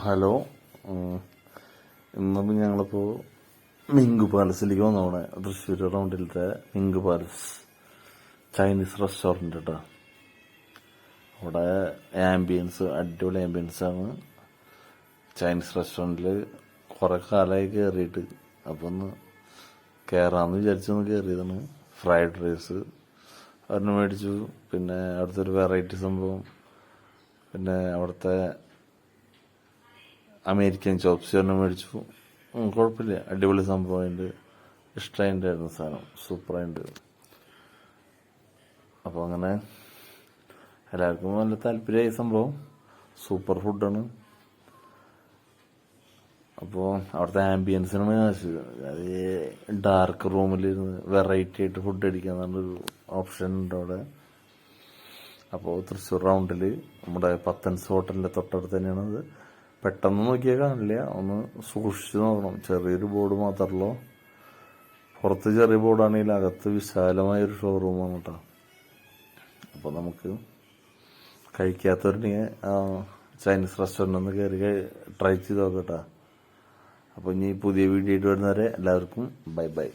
Hello. ഇന്നിപ്പോൾ ഞങ്ങളിപ്പോൾ Mink പാലസിലേക്ക് വന്നവിടെ തൃശ്ശൂർ റൗണ്ടിലത്തെ മിങ്ക് പാലസ് ചൈനീസ് റെസ്റ്റോറൻറ്റ് കേട്ടോ. അവിടെ ആംബിയൻസ് അടിപൊളി ആംബിയൻസാണ്. ചൈനീസ് റെസ്റ്റോറൻറ്റിൽ കുറേ കാലമായി കയറിയിട്ട്, അപ്പോൾ ഒന്ന് കയറാമെന്ന് വിചാരിച്ചൊന്ന് കയറിയതാണ്. ഫ്രൈഡ് റൈസ് ഒരെണ്ണം മേടിച്ചു, പിന്നെ അവിടുത്തെ ഒരു വെറൈറ്റി സംഭവം, പിന്നെ അവിടുത്തെ അമേരിക്കൻ ചോപ്സ് ഒരെണ്ണം മേടിച്ചു. കുഴപ്പമില്ല, അടിപൊളി സംഭവമുണ്ട്. ഇഷ്ടമായിട്ടുണ്ടായിരുന്നു സാധനം, സൂപ്പറായിട്ട്. അപ്പോൾ അങ്ങനെ എല്ലാവർക്കും നല്ല താല്പര്യമായ സംഭവം, സൂപ്പർ ഫുഡാണ്. അപ്പോൾ അവിടുത്തെ ആംബിയൻസിനാണ് കാശ്. അത് ഡാർക്ക് റൂമിലിരുന്ന് വെറൈറ്റി ആയിട്ട് ഫുഡ് അടിക്കാന്നുള്ളൊരു ഓപ്ഷൻ ഉണ്ട് അവിടെ. അപ്പോൾ തൃശ്ശൂർ റൗണ്ടിൽ നമ്മുടെ പത്തൻസ് ഹോട്ടലിൻ്റെ തൊട്ടടുത്ത് തന്നെയാണത്. പെട്ടെന്ന് നോക്കിയാൽ കാണില്ല, ഒന്ന് സൂക്ഷിച്ച് നോക്കണം. ചെറിയൊരു ബോർഡ് മാത്രമല്ലോ, പുറത്ത് ചെറിയ ബോർഡാണെങ്കിൽ അകത്ത് വിശാലമായൊരു ഷോറൂമാണ് കേട്ടോ. അപ്പോൾ നമുക്ക് കഴിക്കാത്തവരുണ്ടെങ്കിൽ ചൈനീസ് റെസ്റ്റോറൻ്റ് ഒന്ന് കയറി ട്രൈ ചെയ്ത് നോക്കട്ടോ. അപ്പോൾ ഇനി പുതിയ വീഡിയോ ആയിട്ട് വരുന്നവരെ എല്ലാവർക്കും ബൈ ബൈ.